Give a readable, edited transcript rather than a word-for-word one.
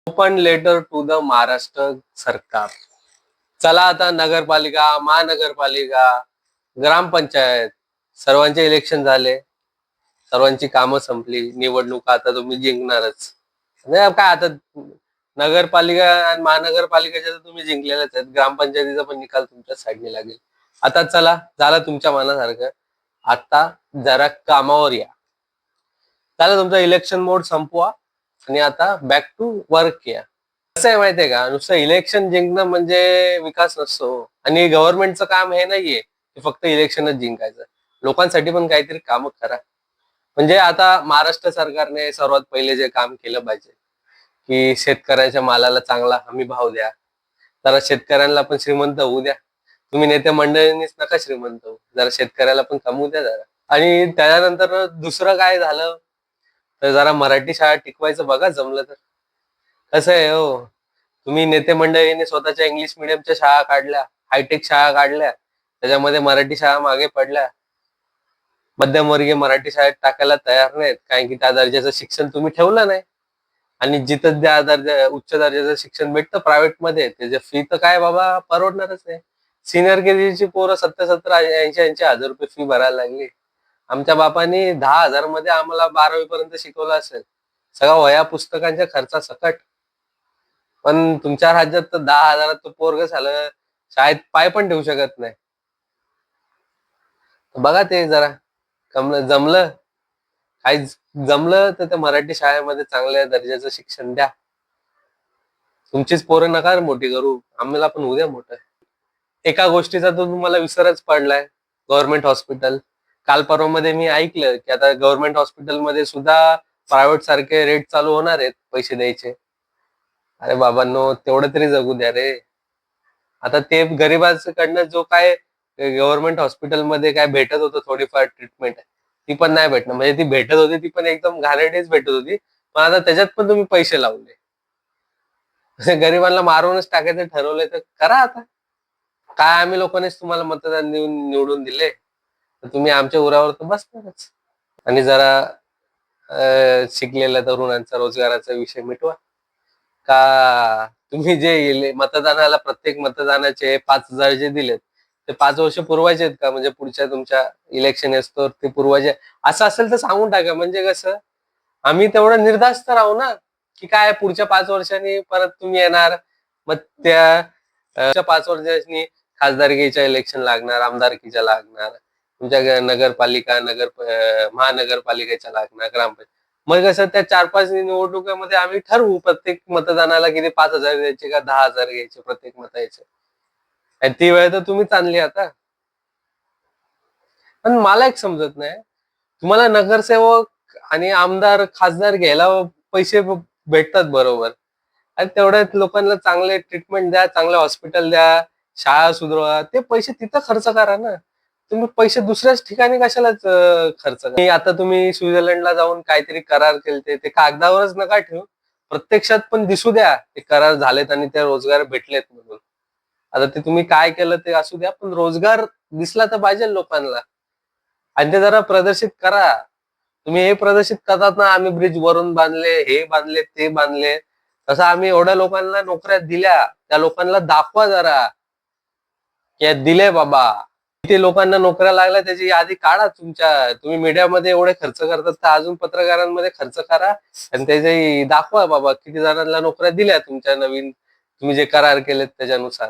Open letter to the Maharashtra सरकार. चला आता नगरपालिका, महानगरपालिका, ग्रामपंचायत सर्वांचे इलेक्शन झाले. सर्वांची कामं संपली. निवडणूक आता तुम्ही जिंकणारच. म्हणजे काय आता नगरपालिका आणि महानगरपालिकेच्या तर तुम्ही जिंकलेल्याच आहेत. ग्रामपंचायतीचा पण निकाल तुमच्या साईडने लागेल. आता चला, झालं तुमच्या मनासारखं. आता जरा कामावर या. चला, तुमचा इलेक्शन मोड संपवा आणि आता बॅक टू वर्क या. कसं आहे माहितीये का, नुसतं इलेक्शन जिंकणं म्हणजे विकास नसतो. आणि गव्हर्नमेंटचं काम हे नाहीये की फक्त इलेक्शनच जिंकायचं. लोकांसाठी पण काहीतरी काम करा. म्हणजे आता महाराष्ट्र सरकारने सर्वात पहिले जे काम केलं पाहिजे की शेतकऱ्याच्या मालाला चांगला हमी भाव द्या. जरा शेतकऱ्यांना पण श्रीमंत होऊ द्या. तुम्ही नेते मंडळींनीच नका श्रीमंत होऊ, जरा शेतकऱ्याला पण कमवू द्या जरा. आणि त्याच्यानंतर दुसरं काय झालं तर जरा मराठी शाळा टिकवायचं बघा जमलं तर. कसं आहे हो, तुम्ही नेते मंडळीने स्वतःच्या इंग्लिश मिडियमच्या शाळा काढल्या, हायटेक शाळा काढल्या, त्याच्यामध्ये मराठी शाळा मागे पडल्या. मध्यमवर्गीय मराठी शाळेत टाकायला तयार नाहीत, कारण की त्या दर्जाचं शिक्षण तुम्ही ठेवलं नाही. आणि जिथं त्या उच्च दर्जाचं शिक्षण भेटतं प्रायव्हेटमध्ये, त्याची फी तर काय बाबा परवडणारच नाही. सिनियर केजीची पोरं 70-70, 80-80 हजार रुपये फी भरायला लागली. आमच्या बापानी 10,000 मध्ये आम्हाला 12वी पर्यंत शिकवलं असेल, सगळ्या वह्या पुस्तकांच्या खर्चासकट. पण तुमच्या राज्यात तर 10,000 तो पोरग झालं शाळेत पाय पण ठेवू शकत नाही. बघा ते जरा जमलं, काही जमलं तर त्या मराठी शाळेमध्ये चांगल्या दर्जाचं शिक्षण द्या. तुमचीच पोरं नका मोठी करू, आम्हाला पण उद्या मोठं. एका गोष्टीचा तो तुम्हाला विसरच पडलाय, गव्हर्नमेंट हॉस्पिटल. काल परवा मध्ये मी ऐकलं की आता गव्हर्नमेंट हॉस्पिटलमध्ये सुद्धा प्रायव्हेट सारखे रेट चालू होणार आहेत पैसे द्यायचे. अरे बाबांनो, तेवढं तरी जगू द्या रे. आता ते गरिबांकडनं जो काय गव्हर्नमेंट हॉस्पिटलमध्ये काय भेटत होतं थोडीफार ट्रीटमेंट, ती पण नाही भेटणं. म्हणजे ती भेटत होती ती पण एकदम घाणेरडीच भेटत होती. पण आता त्याच्यात पण तुम्ही पैसे लावले. गरिबांना मारूनच टाकायचं ठरवलंय तर करा आता. काय आम्ही लोकांनीच तुम्हाला मतदान देऊन निवडून दिले, तर तुम्ही आमच्या उरावर तर बसणारच. आणि जरा शिकलेल्या तरुणांचा रोजगाराचा विषय मिटवा. का तुम्ही जे मतदानाला प्रत्येक मतदानाचे 5,000 जे दिलेत, ते 5 वर्ष पुरवायचे आहेत का? म्हणजे पुढच्या तुमच्या इलेक्शन असतो ते पुरवायचे. असं असेल तर सांगून टाका. म्हणजे कसं, आम्ही तेवढं निर्धास्त राहू ना, की काय पुढच्या 5 वर्षांनी परत तुम्ही येणार. मग त्या 5 वर्षांनी खासदारकीच्या इलेक्शन लागणार, आमदारकीच्या लागणार, तुमच्या नगरपालिका, महानगरपालिकेच्या लागणार, ग्रामपंचायत. मग कसं त्या 4-5 निवडणुकीमध्ये आम्ही ठरवू प्रत्येक मतदानाला किती 5,000 द्यायचे का 10,000 घ्यायचे प्रत्येक मताचे. आणि ती वेळ तर तुम्हीच आणली आता. पण मला एक समजत नाही, तुम्हाला नगरसेवक आणि आमदार, खासदार घ्यायला पैसे भेटतात बरोबर. आणि तेवढ्याच लोकांना चांगले ट्रीटमेंट द्या, चांगले हॉस्पिटल द्या, शाळा सुधरवा. ते पैसे तिथं खर्च करा ना. तुम्ही पैसे दुसऱ्याच ठिकाणी कशालाच खर्च करा. आता तुम्ही स्वित्झर्लंडला जाऊन काहीतरी करार केले, ते कागदावरच नका ठेवू, प्रत्यक्षात पण दिसू द्या ते करार झालेत आणि ते रोजगार भेटलेत म्हणून. आता ते तुम्ही काय केलं ते असू द्या, पण रोजगार दिसला तर पाहिजे लोकांना. आणि ते जरा प्रदर्शित करा. तुम्ही हे प्रदर्शित करतात ना, आम्ही ब्रिज वरून बांधले, हे बांधले, ते बांधले. तसं आम्ही एवढ्या लोकांना नोकऱ्या दिल्या, त्या लोकांना दाखवा जरा की दिले बाबा. किती लोकांना नोकऱ्या लागल्या त्याची यादी काढा तुमच्या. तुम्ही मीडियामध्ये एवढे खर्च करतात तर अजून पत्रकारांमध्ये खर्च करा आणि त्याची दाखवा बाबा किती जणांना नोकऱ्या दिल्या तुमच्या नवीन तुम्ही जे करार केलेत त्याच्यानुसार.